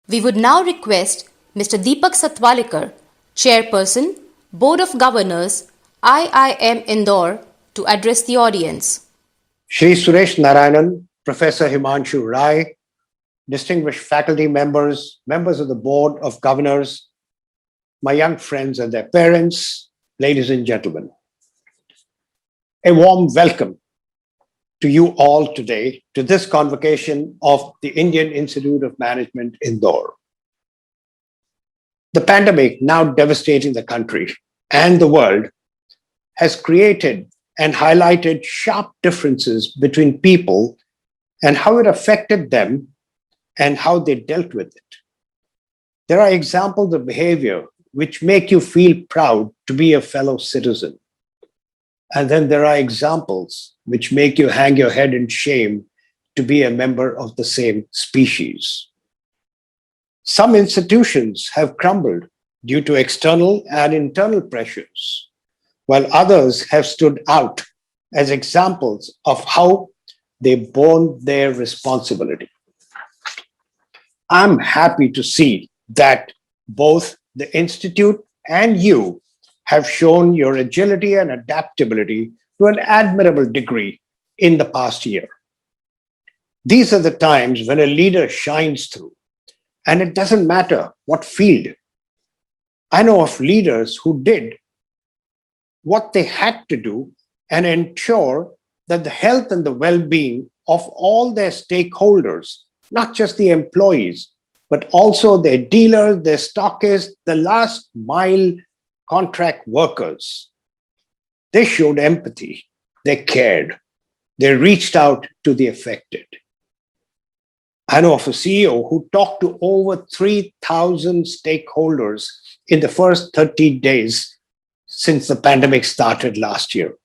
We would now request Mr. Deepak Satwalekar, Chairperson, Board of Governors, IIM Indore, to address the audience. Shri Suresh Narayanan, Professor Himanshu Rai, distinguished faculty members, members of the Board of Governors, my young friends and their parents, ladies and gentlemen. A warm welcome to you all today to this convocation of the Indian Institute of Management, Indore. The pandemic, now devastating the country and the world, has created and highlighted sharp differences between people and how it affected them and how they dealt with it. There are examples of behavior which make you feel proud to be a fellow citizen. And then there are examples which make you hang your head in shame to be a member of the same species. Some institutions have crumbled due to external and internal pressures, while others have stood out as examples of how they borne their responsibility. I'm happy to see that both the Institute and you have shown your agility and adaptability to an admirable degree in the past year. These are the times when a leader shines through, and it doesn't matter what field. I know of leaders who did what they had to do and ensure that the health and the well-being of all their stakeholders, not just the employees, but also their dealers, their stockists, the last mile contract workers. They showed empathy, they cared, they reached out to the affected. I know of a CEO who talked to over 3,000 stakeholders in the first 30 days since the pandemic started last year,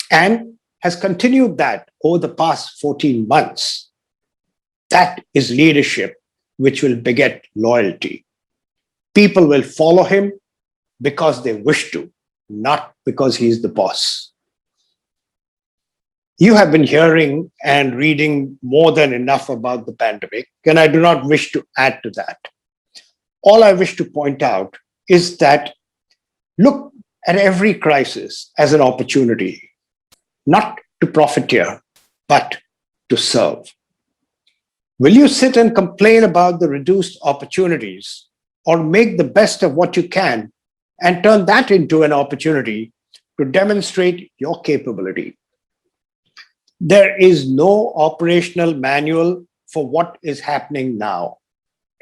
and has continued that over the past 14 months. That is leadership which will beget loyalty. People will follow him because they wish to, not because he's the boss. You have been hearing and reading more than enough about the pandemic, and I do not wish to add to that. All I wish to point out is that look at every crisis as an opportunity, not to profiteer, but to serve. Will you sit and complain about the reduced opportunities, or make the best of what you can and turn that into an opportunity to demonstrate your capability? There is no operational manual for what is happening now.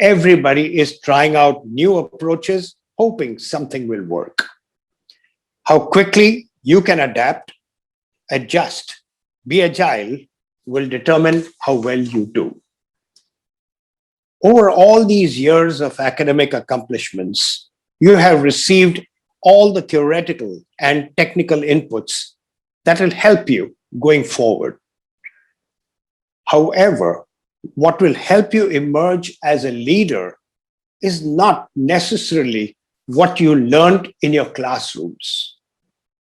Everybody is trying out new approaches, hoping something will work. How quickly you can adapt, adjust, be agile will determine how well you do. Over all these years of academic accomplishments, you have received all the theoretical and technical inputs that will help you going forward. However, what will help you emerge as a leader is not necessarily what you learned in your classrooms,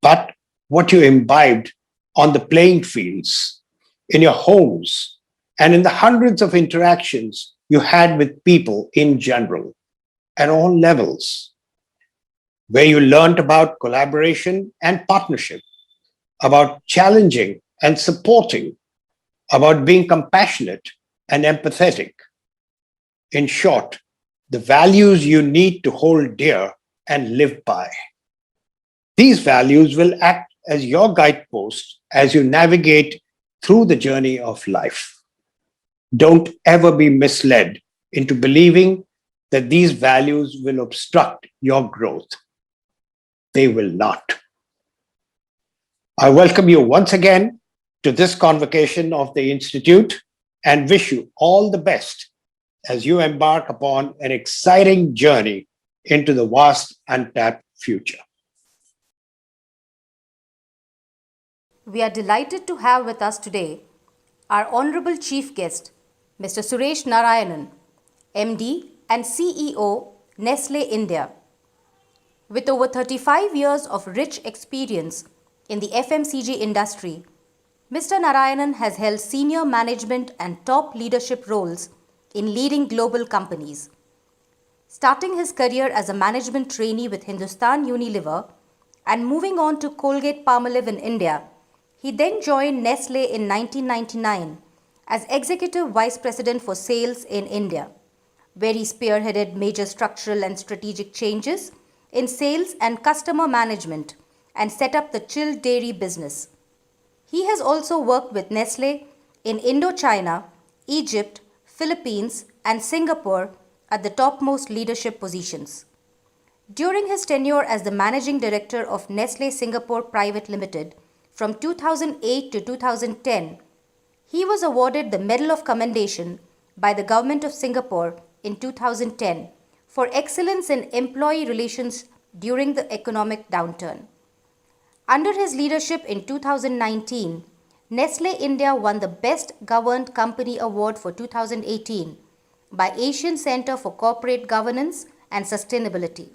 but what you imbibed on the playing fields, in your homes, and in the hundreds of interactions you had with people in general, at all levels, where you learned about collaboration and partnership, about challenging and supporting, about being compassionate and empathetic. In short, the values you need to hold dear and live by. These values will act as your guideposts as you navigate through the journey of life. Don't ever be misled into believing that these values will obstruct your growth. They will not. I welcome you once again to this convocation of the Institute and wish you all the best as you embark upon an exciting journey into the vast, untapped future. We are delighted to have with us today our Honorable Chief Guest, Mr. Suresh Narayanan, MD and CEO, Nestle India. With over 35 years of rich experience in the FMCG industry, Mr. Narayanan has held senior management and top leadership roles in leading global companies. Starting his career as a management trainee with Hindustan Unilever and moving on to Colgate-Palmolive in India, he then joined Nestle in 1999 as Executive Vice President for Sales in India, where he spearheaded major structural and strategic changes in sales and customer management and set up the chilled dairy business. He has also worked with Nestle in Indochina, Egypt, Philippines, and Singapore at the topmost leadership positions. During his tenure as the Managing Director of Nestle Singapore Private Limited from 2008 to 2010, he was awarded the Medal of Commendation by the Government of Singapore in 2010 for excellence in employee relations during the economic downturn. Under his leadership in 2019, Nestle India won the Best Governed Company Award for 2018 by Asian Centre for Corporate Governance and Sustainability.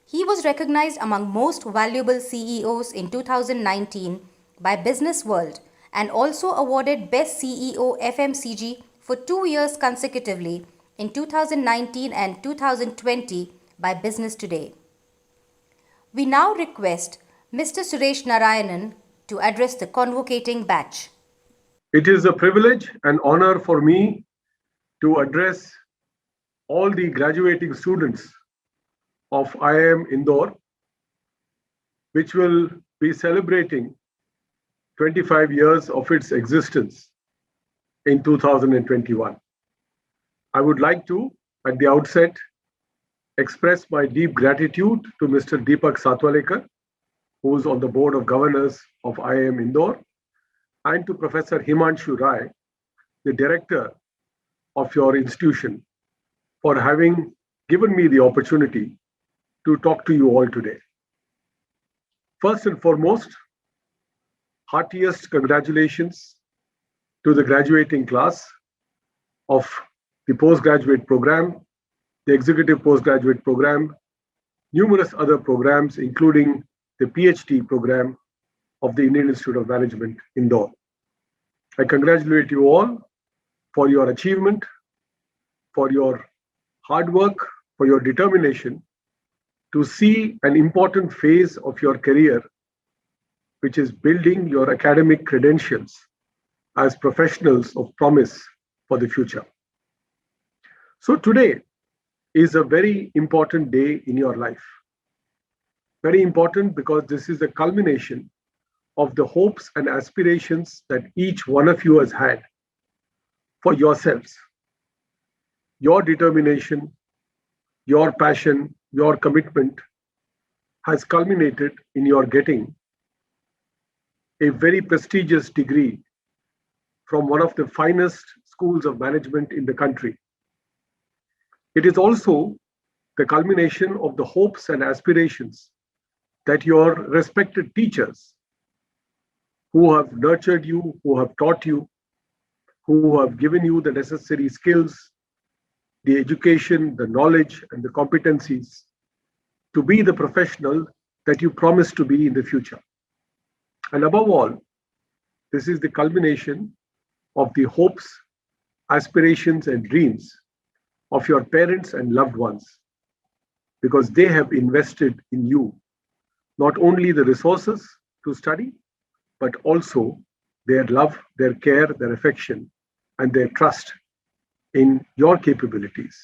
He was recognized among most valuable CEOs in 2019 by Business World and also awarded Best CEO FMCG for 2 years consecutively in 2019 and 2020 by Business Today. We now request Mr. Suresh Narayanan to address the convocating batch. It is a privilege and honor for me to address all the graduating students of IIM Indore, which will be celebrating 25 years of its existence in 2021. I would like to, at the outset, express my deep gratitude to Mr. Deepak Satwalekar, who is on the Board of Governors of IIM Indore, and to Professor Himanshu, the Director of your institution, for having given me the opportunity to talk to you all today. First and foremost, heartiest congratulations to the graduating class of the postgraduate program, the executive postgraduate program, numerous other programs, including the PhD program of the Indian Institute of Management, Indore. I congratulate you all for your achievement, for your hard work, for your determination to see an important phase of your career, which is building your academic credentials as professionals of promise for the future. So today is a very important day in your life. Very important because this is the culmination of the hopes and aspirations that each one of you has had for yourselves. Your determination, your passion, your commitment has culminated in your getting a very prestigious degree from one of the finest schools of management in the country. It is also the culmination of the hopes and aspirations that your respected teachers, who have nurtured you, who have taught you, who have given you the necessary skills, the education, the knowledge, and the competencies to be the professional that you promise to be in the future. And above all, this is the culmination of the hopes, aspirations, and dreams of your parents and loved ones, because they have invested in you not only the resources to study, but also their love, their care, their affection, and their trust in your capabilities,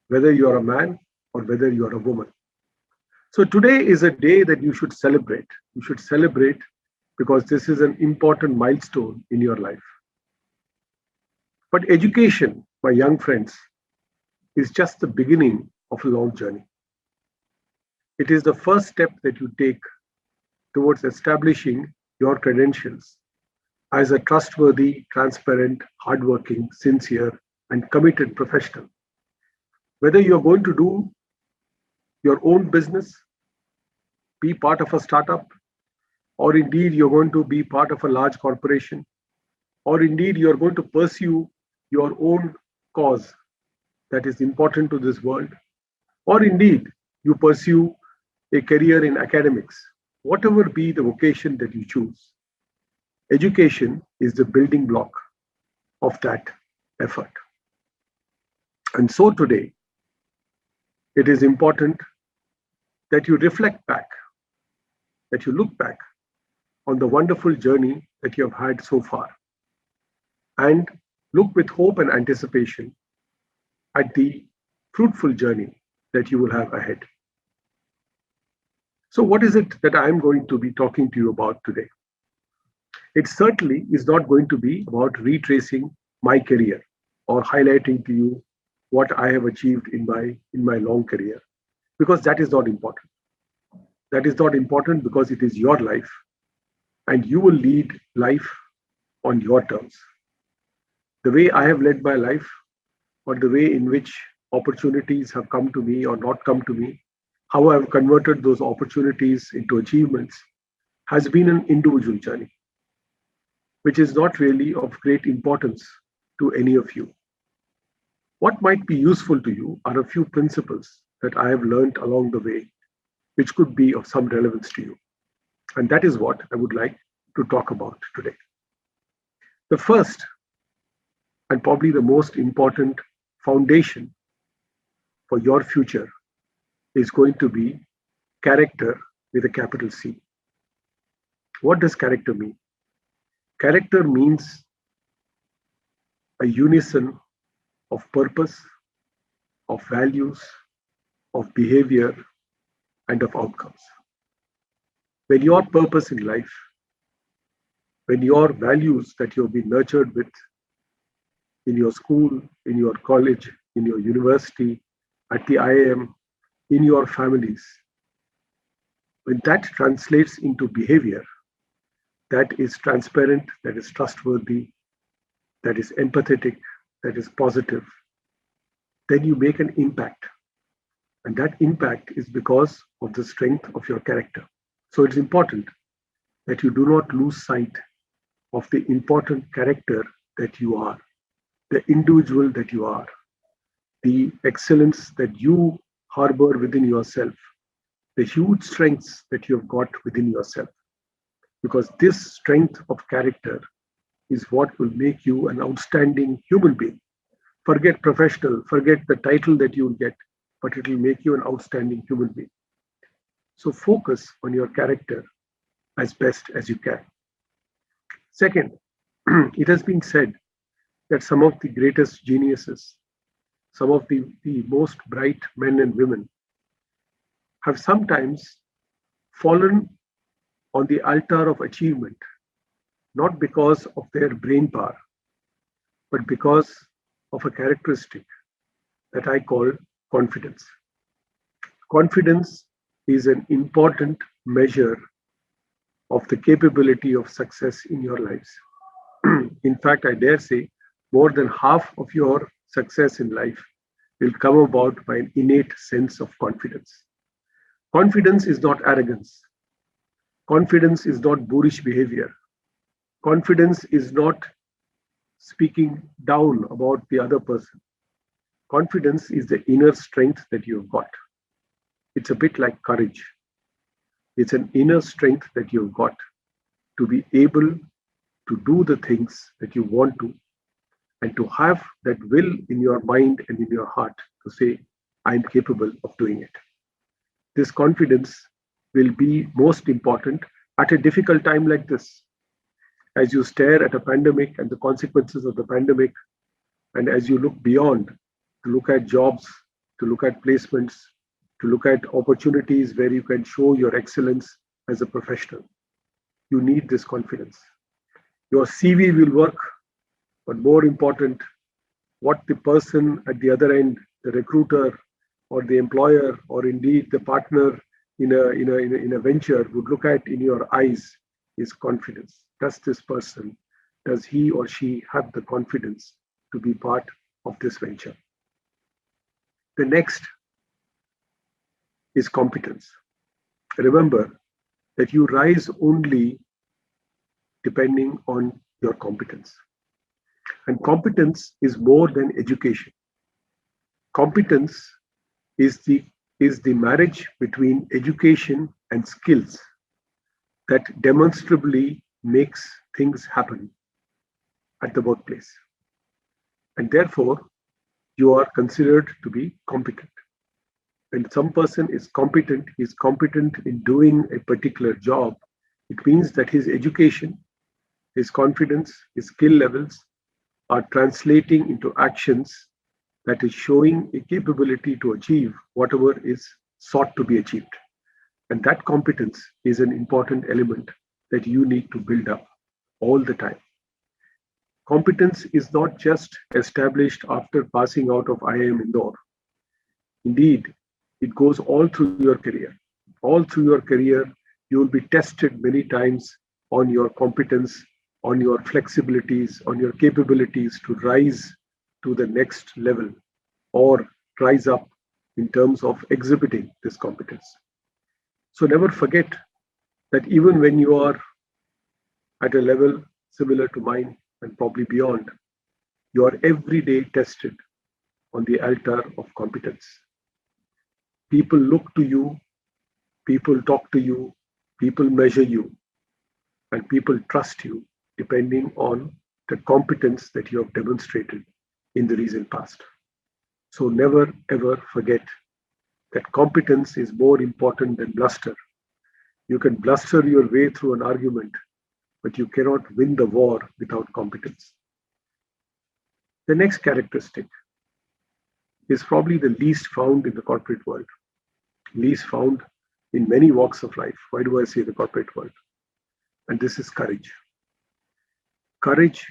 whether you are a man or whether you are a woman. So today is a day that you should celebrate. You should celebrate because this is an important milestone in your life. But education, my young friends, is just the beginning of a long journey. It is the first step that you take towards establishing your credentials as a trustworthy, transparent, hardworking, sincere, and committed professional. Whether you're going to do your own business, be part of a startup, or indeed you're going to be part of a large corporation, or indeed you're going to pursue your own cause that is important to this world, or indeed you pursue a career in academics, whatever be the vocation that you choose, education is the building block of that effort. And so today, it is important that you reflect back, that you look back on the wonderful journey that you have had so far, and look with hope and anticipation at the fruitful journey that you will have ahead. So, what is it that I am going to be talking to you about today? It certainly is not going to be about retracing my career or highlighting to you what I have achieved in my long career, because that is not important. That is not important because it is your life and you will lead life on your terms. The way I have led my life, or the way in which opportunities have come to me or not come to me, how I have converted those opportunities into achievements, has been an individual journey, which is not really of great importance to any of you. What might be useful to you are a few principles that I have learned along the way, which could be of some relevance to you. And that is what I would like to talk about today. The first, and probably the most important foundation for your future, is going to be character with a capital C. What does character mean? Character means a unison of purpose, of values, of behavior, and of outcomes. When your purpose in life, when your values that you have been nurtured with in your school, in your college, in your university, at the IIM, in your families, when that translates into behavior that is transparent, that is trustworthy, that is empathetic, that is positive, then you make an impact. And that impact is because of the strength of your character. So it's important that you do not lose sight of the important character that you are, the individual that you are, the excellence that you harbor within yourself, the huge strengths that you have got within yourself. Because this strength of character is what will make you an outstanding human being. Forget professional, forget the title that you will get, but it will make you an outstanding human being. So focus on your character as best as you can. Second, it has been said that some of the greatest geniuses, some of the most bright men and women have sometimes fallen on the altar of achievement, not because of their brain power, but because of a characteristic that I call confidence. Confidence is an important measure of the capability of success in your lives. In fact, I dare say more than half of your success in life will come about by an innate sense of confidence. Confidence is not arrogance. Confidence is not boorish behavior. Confidence is not speaking down about the other person. Confidence is the inner strength that you've got. It's a bit like courage. It's an inner strength that you've got to be able to do the things that you want to, and to have that will in your mind and in your heart to say, I'm capable of doing it. This confidence will be most important at a difficult time like this. As you stare at a pandemic and the consequences of the pandemic, and as you look beyond, to look at jobs, to look at placements, to look at opportunities where you can show your excellence as a professional, you need this confidence. Your CV will work, but more important, what the person at the other end, the recruiter or the employer, or indeed the partner in a venture would look at in your eyes is confidence. Does this person, does he or she have the confidence to be part of this venture? The next is competence. Remember that you rise only depending on your competence. And competence is more than education. Competence is the marriage between education and skills that demonstrably makes things happen at the workplace. And therefore, you are considered to be competent. When some person is competent, he is competent in doing a particular job, it means that his education, his confidence, his skill levels are translating into actions that is showing a capability to achieve whatever is sought to be achieved. And that competence is an important element that you need to build up all the time. Competence is not just established after passing out of IIM Indore. Indeed, it goes all through your career. All through your career, you will be tested many times on your competence, on your flexibilities, on your capabilities to rise to the next level or rise up in terms of exhibiting this competence. So never forget that even when you are at a level similar to mine and probably beyond, you are every day tested on the altar of competence. People look to you, people talk to you, people measure you, and people trust you depending on the competence that you have demonstrated in the recent past. So never ever forget that competence is more important than bluster. You can bluster your way through an argument, but you cannot win the war without competence. The next characteristic is probably the least found in the corporate world, least found in many walks of life. Why do I say the corporate world? And this is courage. Courage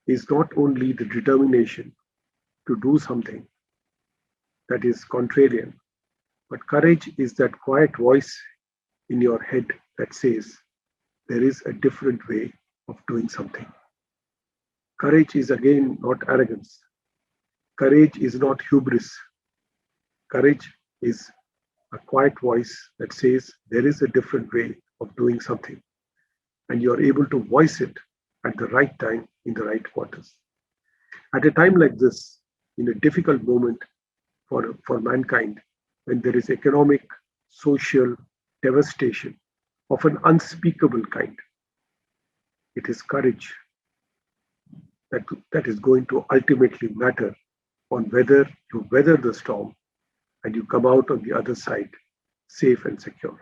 is not only the determination to do something that is contrarian, but courage is that quiet voice in your head that says, there is a different way of doing something. Courage is again not arrogance. Courage is not hubris. Courage is a quiet voice that says there is a different way of doing something. And you're able to voice it at the right time in the right quarters. At a time like this, in a difficult moment for mankind, when there is economic, social devastation of an unspeakable kind, it is courage that is going to ultimately matter on whether you weather the storm and you come out on the other side safe and secure.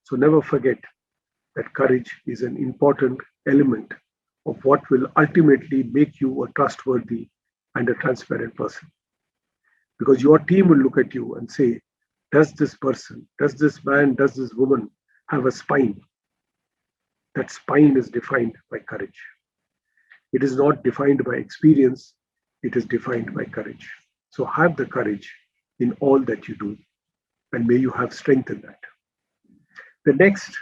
So never forget that courage is an important element of what will ultimately make you a trustworthy and a transparent person. Because your team will look at you and say, does this person, does this man, does this woman have a spine? That spine is defined by courage. It is not defined by experience, it is defined by courage. So have the courage in all that you do, and may you have strength in that. The next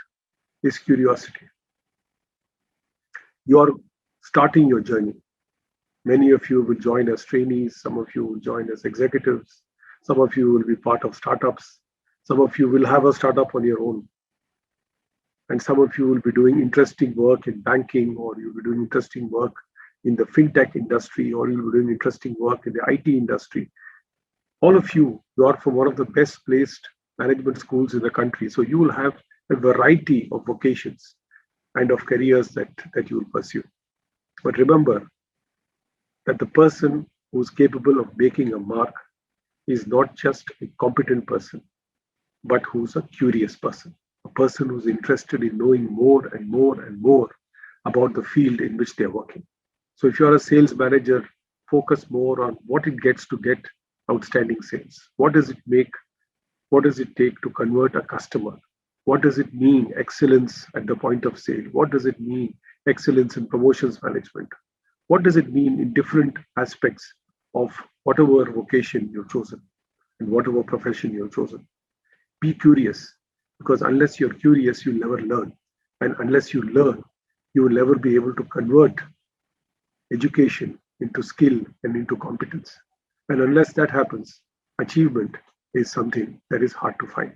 is curiosity. You are starting your journey. Many of you will join as trainees, some of you will join as executives, some of you will be part of startups, some of you will have a startup on your own. And some of you will be doing interesting work in banking, or you'll be doing interesting work in the fintech industry, or you'll be doing interesting work in the IT industry. All of you are from one of the best placed management schools in the country. So you will have a variety of vocations and of careers that you will pursue. But remember that the person who's capable of making a mark is not just a competent person, but who's a curious person, a person who's interested in knowing more and more and more about the field in which they're working. So if you're a sales manager, focus more on what it gets to get outstanding sales. What does it make? What does it take to convert a customer? What does it mean excellence at the point of sale? What does it mean excellence in promotions management? What does it mean in different aspects of whatever vocation you've chosen and whatever profession you've chosen? Be curious, because unless you're curious, you'll never learn. And unless you learn, you will never be able to convert education into skill and into competence. And unless that happens, achievement is something that is hard to find.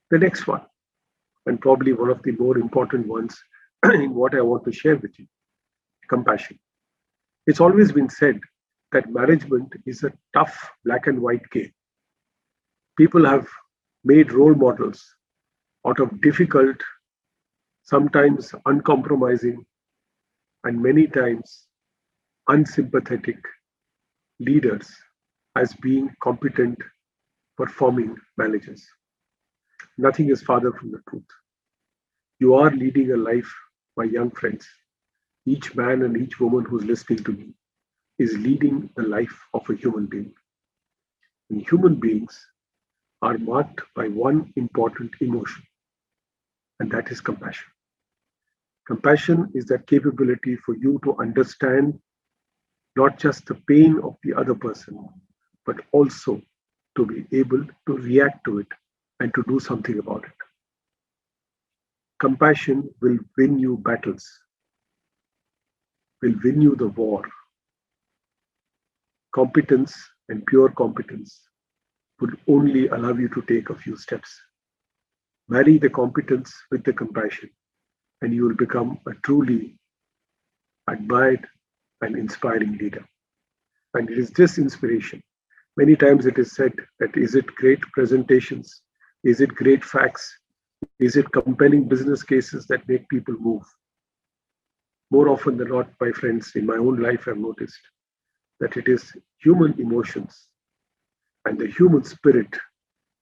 The next one, and probably one of the more important ones in what I want to share with you, compassion. It's always been said that management is a tough black and white game. People have made role models out of difficult, sometimes uncompromising, and many times unsympathetic leaders as being competent performing managers. Nothing is farther from the truth. You are leading a life, my young friends. Each man and each woman who's listening to me is leading the life of a human being. And human beings are marked by one important emotion, and that is compassion. Compassion is that capability for you to understand not just the pain of the other person, but also to be able to react to it and to do something about it. Compassion will win you battles, will win you the war. Competence and pure competence will only allow you to take a few steps. Marry the competence with the compassion, and you will become a truly admired and inspiring leader. And it is this inspiration. Many times it is said that is it great presentations? Is it great facts? Is it compelling business cases that make people move? More often than not, my friends, in my own life, I've noticed that it is human emotions and the human spirit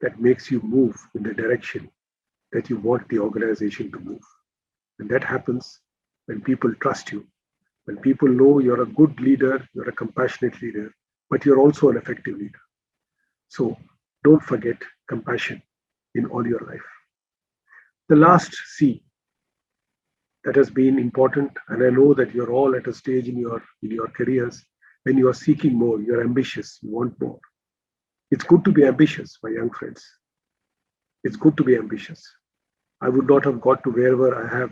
that makes you move in the direction that you want the organization to move. And that happens when people trust you, when people know you're a good leader, you're a compassionate leader, but you're also an effective leader. So don't forget compassion in all your life. The last C that has been important, and I know that you're all at a stage in your careers when you are seeking more, you're ambitious, you want more. It's good to be ambitious, my young friends. It's good to be ambitious. I would not have got to wherever I have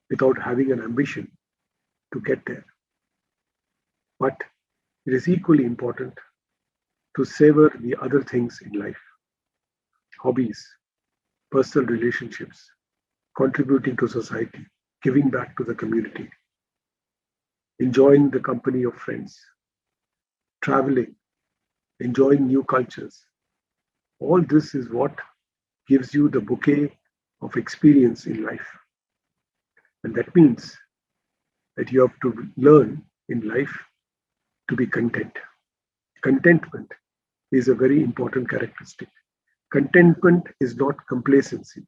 without having an ambition to get there. But it is equally important to savor the other things in life. Hobbies, personal relationships, contributing to society, giving back to the community, enjoying the company of friends, traveling, enjoying new cultures. All this is what gives you the bouquet of experience in life. And that means that you have to learn in life to be content. Contentment is a very important characteristic. Contentment is not complacency.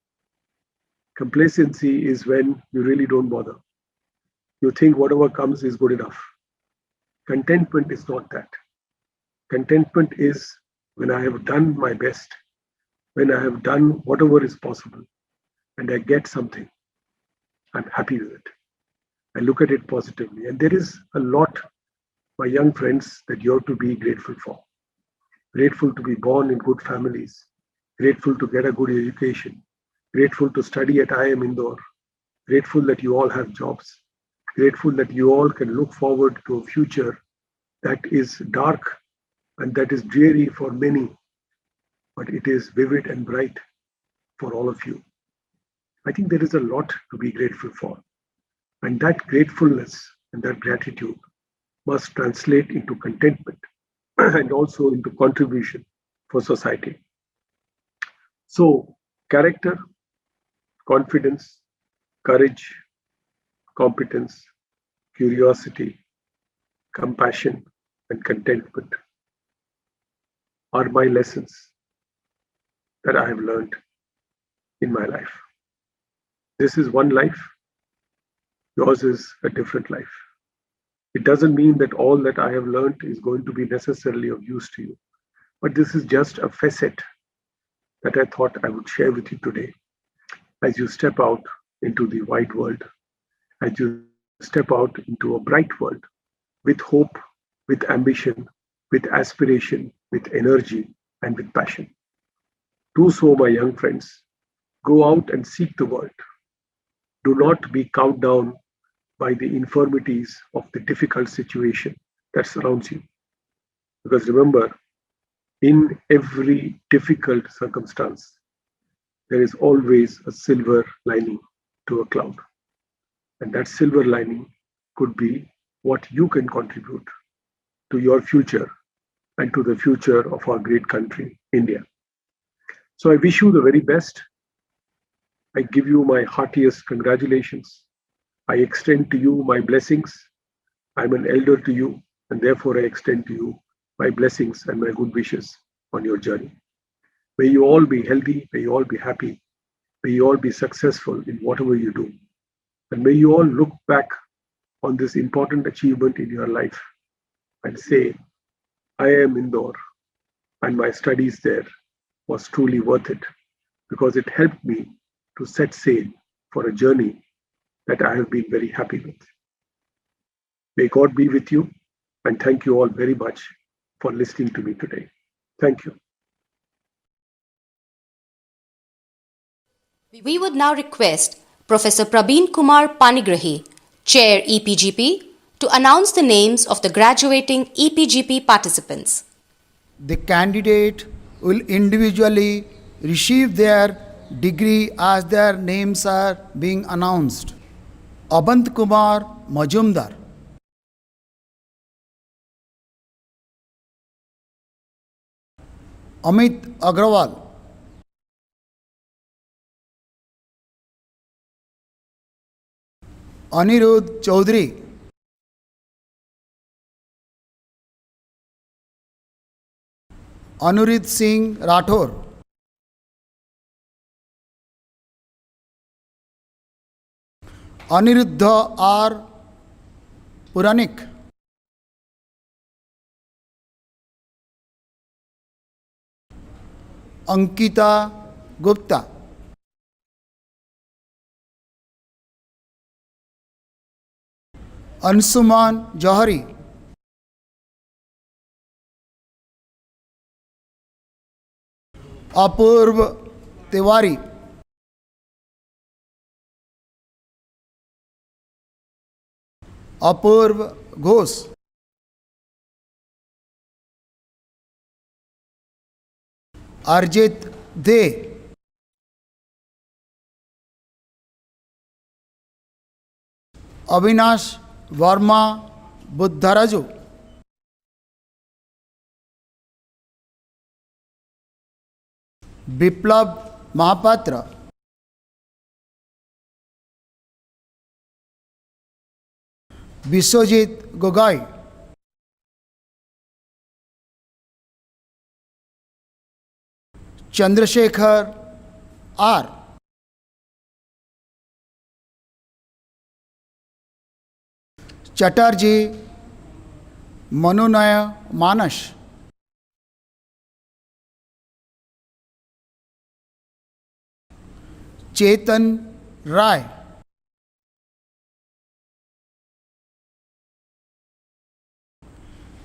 Complacency is when you really don't bother. You think whatever comes is good enough. Contentment is not that. Contentment is when I have done my best, when I have done whatever is possible, and I get something, I'm happy with it. I look at it positively. And there is a lot, my young friends, that you have to be grateful for. Grateful to be born in good families, grateful to get a good education, grateful to study at IIM Indore, grateful that you all have jobs, grateful that you all can look forward to a future that is dark and that is dreary for many, but it is vivid and bright for all of you. I think there is a lot to be grateful for. And that gratefulness and that gratitude must translate into contentment and also into contribution for society. So, character, confidence, courage, competence, curiosity, compassion, and contentment are my lessons that I have learned in my life. This is one life. Yours is a different life. It doesn't mean that all that I have learned is going to be necessarily of use to you, but this is just a facet that I thought I would share with you today as you step out into the wide world, as you step out into a bright world with hope, with ambition, with aspiration, with energy, and with passion. Do so, my young friends. Go out and seek the world. Do not be cowed down by the infirmities of the difficult situation that surrounds you. Because remember, in every difficult circumstance, there is always a silver lining to a cloud. And that silver lining could be what you can contribute to your future and to the future of our great country, India. So I wish you the very best. I give you my heartiest congratulations. I extend to you my blessings. I'm an elder to you, and therefore I extend to you my blessings and my good wishes on your journey. May you all be healthy, may you all be happy, may you all be successful in whatever you do. And may you all look back on this important achievement in your life and say, IIM Indore and my studies there was truly worth it because it helped me to set sail for a journey that I have been very happy with. May God be with you, and thank you all very much for listening to me today. Thank you. We would now request Professor Prabeen Kumar Panigrahi, Chair EPGP, to announce the names of the graduating EPGP participants. The candidate will individually receive their degree as their names are being announced. Abant Kumar Majumdar, Amit Agrawal, Anirudh Chaudhary, Anurit Singh Rathore, Aniruddha R. Puranik, Ankita Gupta, Ansuman Johari, Apurv Tiwari, Apurv Ghosh, Arjit De, Avinash Varma Buddharaju, Biplab Mahapatra, Biswajit Gogoi, Chandrasekhar R, Chatterjee Manunaya Manas, Chetan Rai,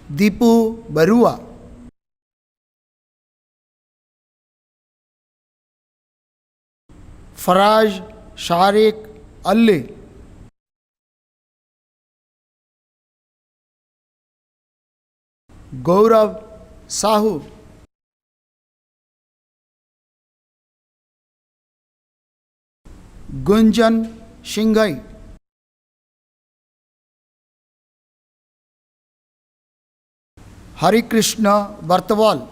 Deepu Barua, Faraj Sharik Ali, Gaurav Sahu, Gunjan Shingai, Hari Krishna Bartawal,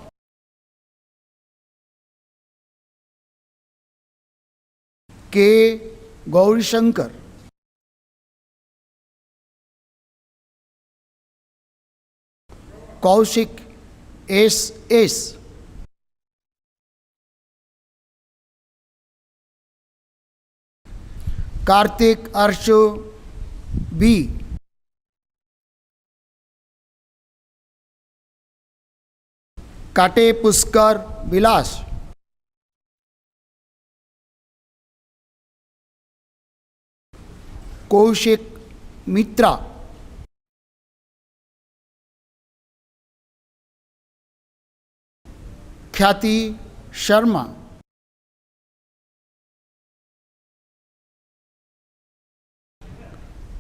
K. Gauri Shankar, Kaushik S. Karthik Arshu B, Kate Puskar Vilas, Kaushik Mitra, Khyati Sharma,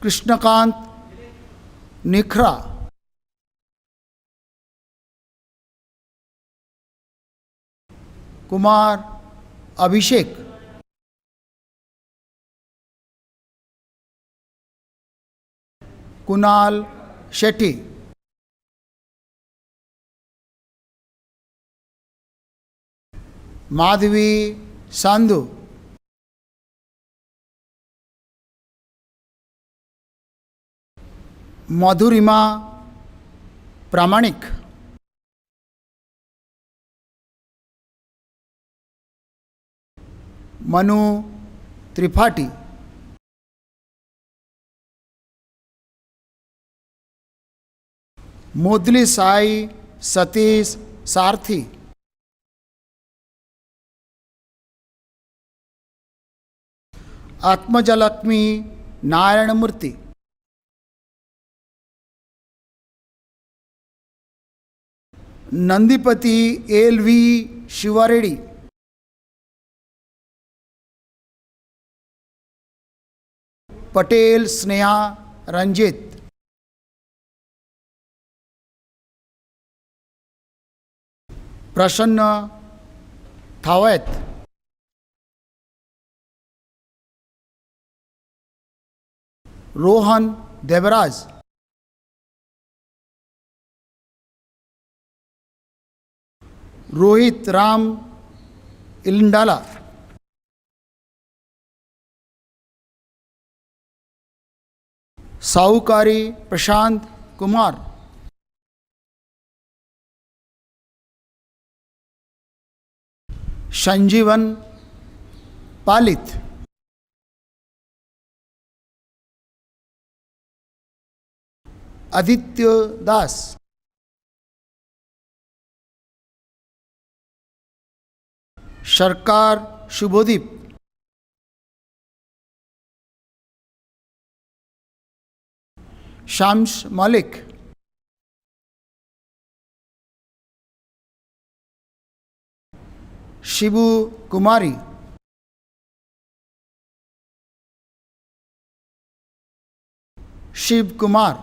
Krishnakant Nikhra, Kumar Abhishek, Kunal Shetty, Madhvi Sandhu, Madhurima Pramanik, Manu Tripathi, Modli Sai Satish सारथी, आत्मजलक्ष्मी नारायणमूर्ति, नंदीपति एल.वी. शिवारेड्डी, पटेल स्नेहा रंजित, प्रसन्न थावत, रोहन देवराज, रोहित राम इलंडाला, साहूकारी प्रशांत कुमार, संजीवन पालित, आदित्य दास, सरकार शुभदीप, शाम्स मलिक, शिबू कुमारी, शिव कुमार,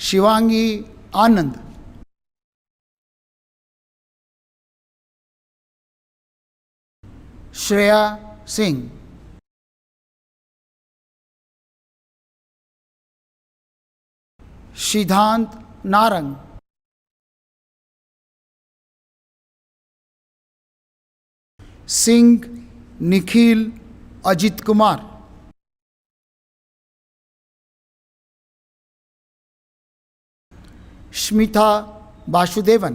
शिवांगी आनंद, श्रेया सिंह, सिद्धांत नारंग, सिंह निखिल अजित कुमार, स्मिता वासुदेवन,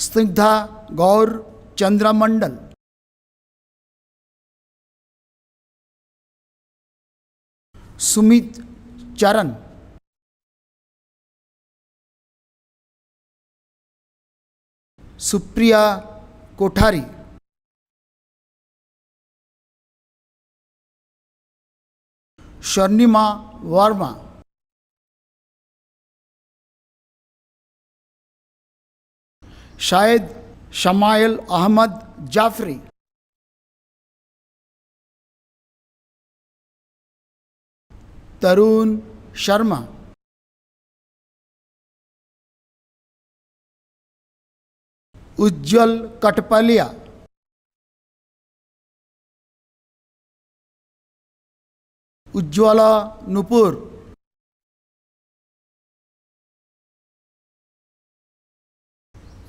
स्निग्धा गौर चंद्रमंडल, सुमित चरण, Supriya Kothari, Swarnima Verma, Syed Shamail Ahmed Jafri, Tarun Sharma, Ujjwal Katpalia, Ujjwala Nupur,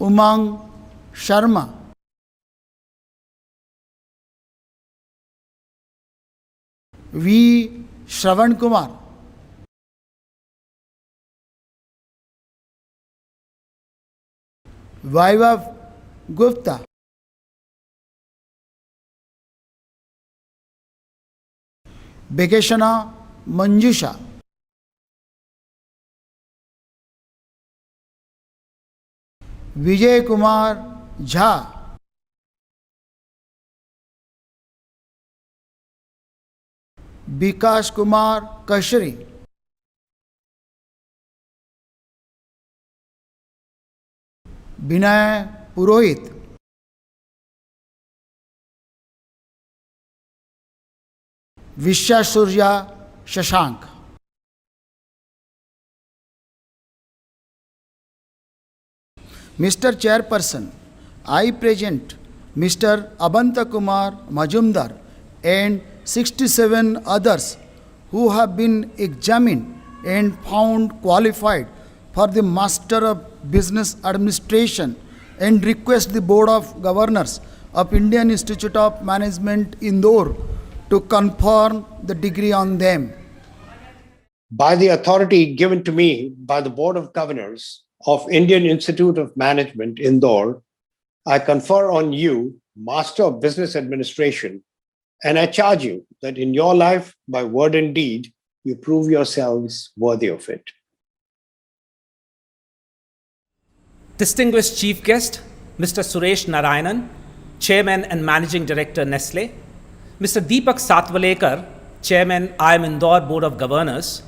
Umang Sharma, V Shravan Kumar, Vaibhav Gupta, बेकेशना Manjusha, Vijay Kumar Jha, Vikas Kumar Keshri, Vinay Purohit, Vishwasurya Shashank. Mr. Chairperson, I present Mr. Abanta Kumar Majumdar and 67 others who have been examined and found qualified for the Master of Business Administration and request the Board of Governors of Indian Institute of Management Indore to confer the degree on them. By the authority given to me by the Board of Governors of Indian Institute of Management, Indore, I confer on you, Master of Business Administration, and I charge you that in your life, by word and deed, you prove yourselves worthy of it. Distinguished Chief Guest, Mr. Suresh Narayanan, Chairman and Managing Director, Nestle, Mr. Deepak Satwalekar, Chairman, IIM Indore Board of Governors,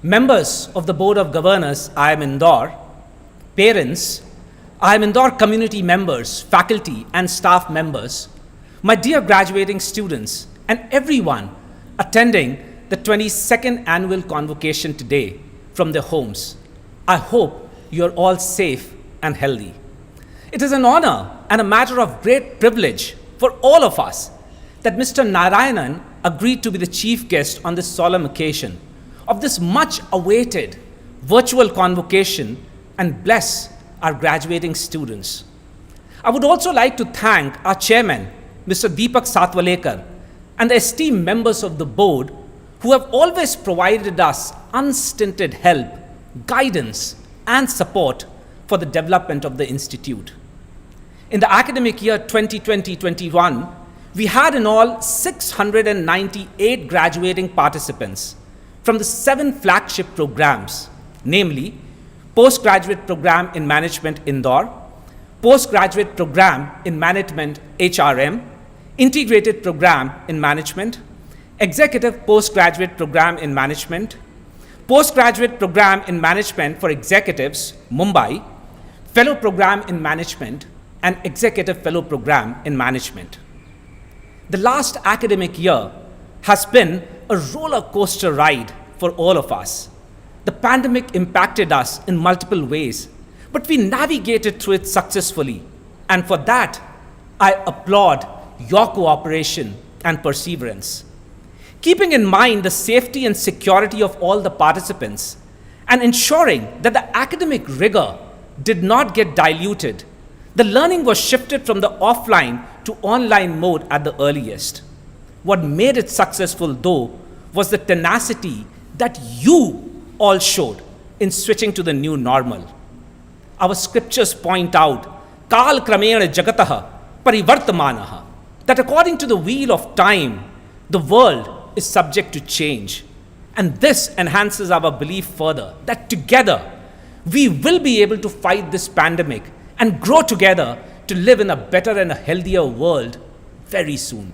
members of the Board of Governors, IIM Indore, parents, IIM Indore community members, faculty and staff members, my dear graduating students, and everyone attending the 22nd Annual Convocation today from their homes. I hope you're all safe and healthy. It is an honor and a matter of great privilege for all of us that Mr. Narayanan agreed to be the chief guest on this solemn occasion of this much awaited virtual convocation and bless our graduating students. I would also like to thank our chairman, Mr. Deepak Satwalekar, and the esteemed members of the board who have always provided us unstinted help, guidance, and support for the development of the institute. In the academic year 2020-21, we had in all 698 graduating participants from the 7 flagship programs, namely Postgraduate Program in Management Indore, Postgraduate Program in Management HRM, Integrated Program in Management, Executive Postgraduate Program in Management, Postgraduate Program in Management for Executives, Mumbai, Fellow Program in Management, and Executive Fellow Program in Management. The last academic year has been a roller coaster ride for all of us. The pandemic impacted us in multiple ways, but we navigated through it successfully. And for that, I applaud your cooperation and perseverance. Keeping in mind the safety and security of all the participants and ensuring that the academic rigor did not get diluted, the learning was shifted from the offline to online mode at the earliest. What made it successful, though, was the tenacity that you all showed in switching to the new normal. Our scriptures point out, Kal Kramena Jagataha Parivartamanaha, that according to the wheel of time, the world is subject to change. And this enhances our belief further that together we will be able to fight this pandemic and grow together to live in a better and a healthier world very soon.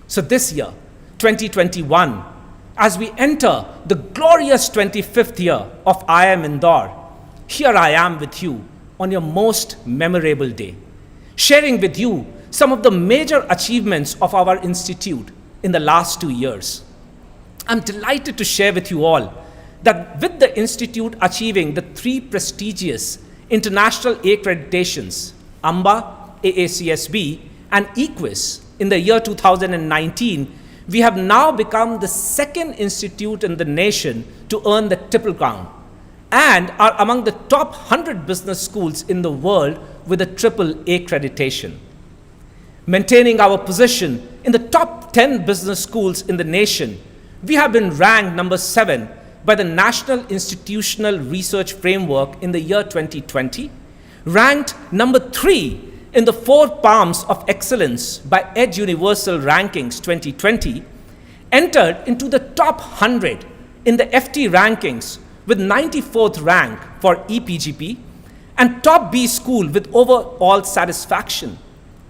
So this year, 2021, as we enter the glorious 25th year of IIM Indore, here I am with you on your most memorable day, sharing with you some of the major achievements of our institute in the last 2 years. I'm delighted to share with you all that with the institute achieving the 3 prestigious international accreditations, AMBA, AACSB, and EQUIS in the year 2019, we have now become the 2nd institute in the nation to earn the Triple Crown and are among the top 100 business schools in the world with a triple accreditation. Maintaining our position in the top 10 business schools in the nation, we have been ranked number 7 by the National Institutional Research Framework in the year 2020, ranked number 3 in the 4 Palms of Excellence by Edge Universal Rankings 2020, entered into the top 100 in the FT rankings with 94th rank for Epgp, and top B school with overall satisfaction,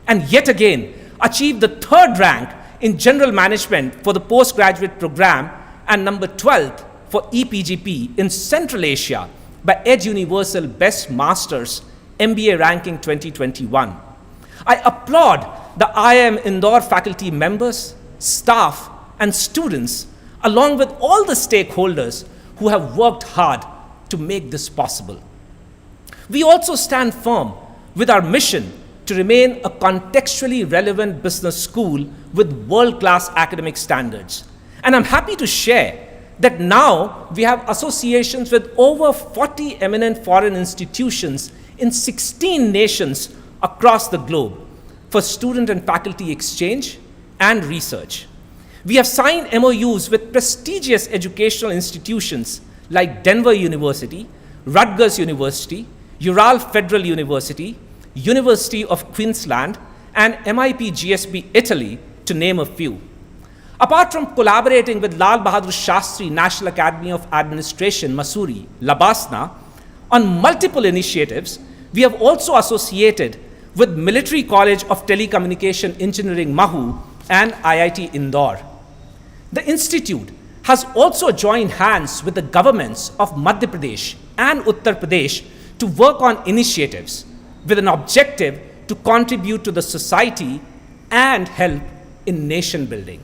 and yet again achieved the 3rd rank in General Management for the postgraduate program and number 12th for Epgp in Central Asia by Edge Universal Best Masters MBA Ranking 2021. I applaud the IIM Indore faculty members, staff, and students, along with all the stakeholders who have worked hard to make this possible. We also stand firm with our mission to remain a contextually relevant business school with world-class academic standards. And I'm happy to share that now we have associations with over 40 eminent foreign institutions in 16 nations across the globe for student and faculty exchange and research. We have signed MOUs with prestigious educational institutions like Denver University, Rutgers University, Ural Federal University, University of Queensland, and MIP GSB Italy, to name a few. Apart from collaborating with Lal Bahadur Shastri National Academy of Administration, Mussoorie, Labasna, on multiple initiatives, we have also associated with Military College of Telecommunication Engineering, Mahu, and IIT Indore. The institute has also joined hands with the governments of Madhya Pradesh and Uttar Pradesh to work on initiatives with an objective to contribute to the society and help in nation building.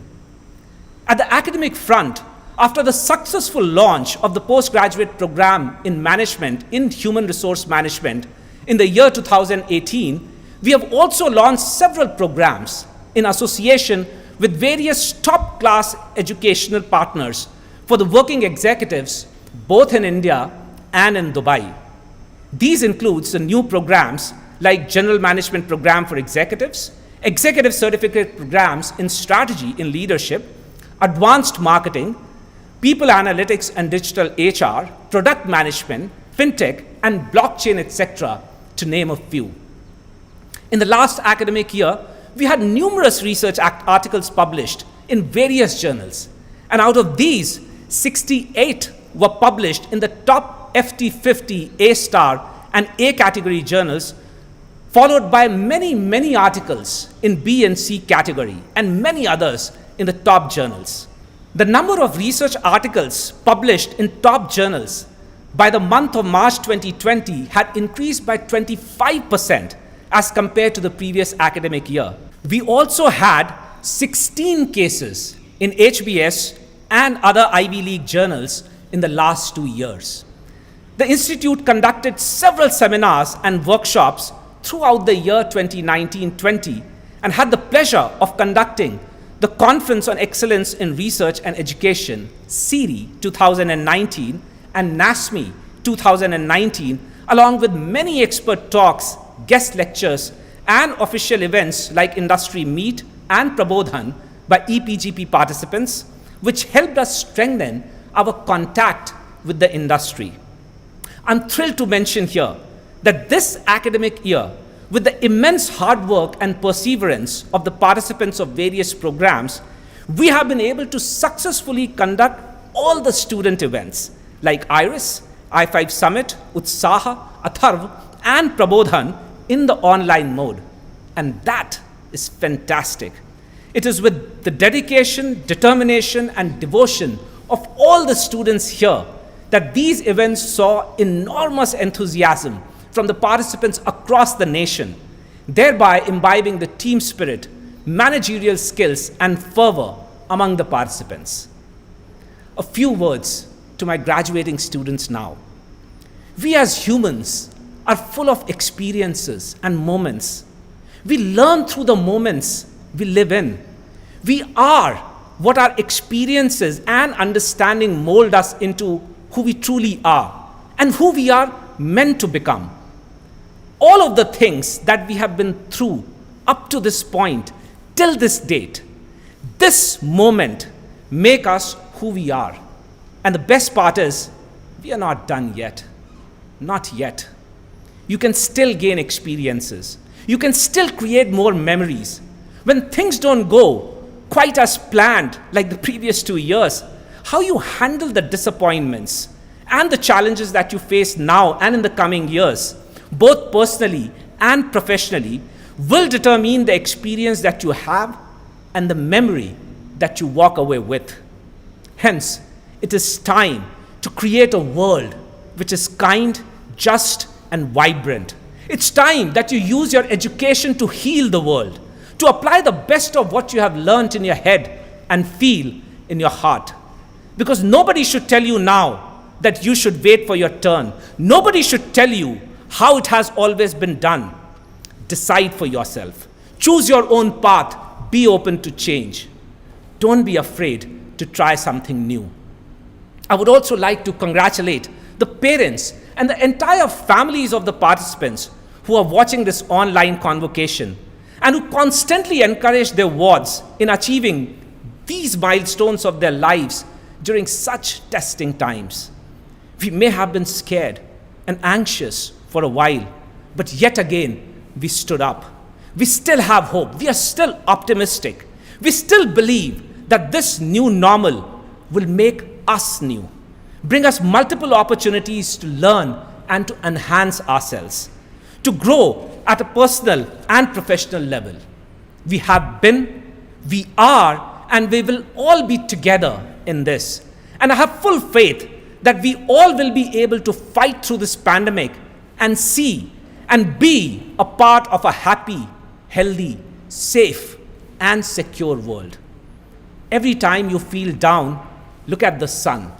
At the academic front, after the successful launch of the postgraduate program in management in human resource management in the year 2018, we have also launched several programs in association with various top-class educational partners for the working executives both in India and in Dubai. These include the new programs like General Management Program for Executives, Executive Certificate Programs in Strategy in Leadership, Advanced Marketing, People Analytics and Digital HR, Product Management, FinTech, and Blockchain, etc., to name a few. In the last academic year, we had numerous research articles published in various journals, and out of these, 68 were published in the top FT50 A-star and A category journals, followed by many articles in B and C category, and many others in the top journals. The number of research articles published in top journals by the month of March 2020 had increased by 25% as compared to the previous academic year. We also had 16 cases in HBS and other Ivy League journals in the last 2 years. The Institute conducted several seminars and workshops throughout the year 2019-20 and had the pleasure of conducting the Conference on Excellence in Research and Education, CERI 2019, and NASME 2019, along with many expert talks, guest lectures, and official events like Industry Meet and Prabodhan by Epgp participants, which helped us strengthen our contact with the industry. I'm thrilled to mention here that this academic year, with the immense hard work and perseverance of the participants of various programs, we have been able to successfully conduct all the student events like IRIS, I5 Summit, Utsaha, Atharv, and Prabodhan in the online mode. And that is fantastic. It is with the dedication, determination, and devotion of all the students here that these events saw enormous enthusiasm from the participants across the nation, thereby imbibing the team spirit, managerial skills, and fervor among the participants. A few words to my graduating students now. We as humans are full of experiences and moments. We learn through the moments we live in. We are what our experiences and understanding mold us into who we truly are and who we are meant to become. All of the things that we have been through up to this point, till this date, this moment make us who we are. And the best part is, we are not done yet. Not yet. You can still gain experiences. You can still create more memories. When things don't go quite as planned like the previous 2 years, how you handle the disappointments and the challenges that you face now and in the coming years, both personally and professionally, will determine the experience that you have and the memory that you walk away with. Hence, it is time to create a world which is kind, just, and vibrant. It's time that you use your education to heal the world, to apply the best of what you have learned in your head and feel in your heart. Because nobody should tell you now that you should wait for your turn. Nobody should tell you how it has always been done. Decide for yourself. Choose your own path. Be open to change. Don't be afraid to try something new. I would also like to congratulate the parents and the entire families of the participants who are watching this online convocation and who constantly encourage their wards in achieving these milestones of their lives during such testing times. We may have been scared and anxious for a while, but yet again, we stood up. We still have hope. We are still optimistic. We still believe that this new normal will make us new, bring us multiple opportunities to learn and to enhance ourselves, to grow at a personal and professional level. We have been, we are, and we will all be together in this. And I have full faith that we all will be able to fight through this pandemic and see and be a part of a happy, healthy, safe, and secure world. Every time you feel down, look at the sun.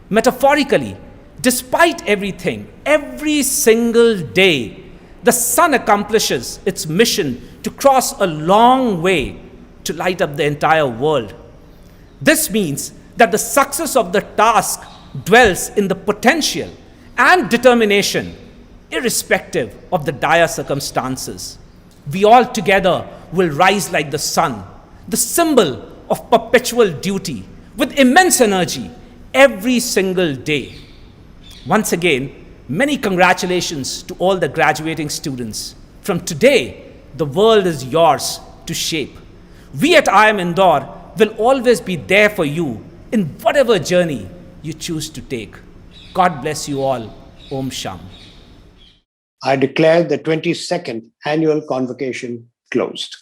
Metaphorically, despite everything, every single day, the sun accomplishes its mission to cross a long way to light up the entire world. This means that the success of the task dwells in the potential and determination, irrespective of the dire circumstances. We all together will rise like the sun, the symbol of perpetual duty, with immense energy every single day. Once again, many congratulations to all the graduating students. From today, the world is yours to shape. We at IIM Indore will always be there for you in whatever journey you choose to take. God bless you all. Om Sham. I declare the 22nd Annual Convocation closed.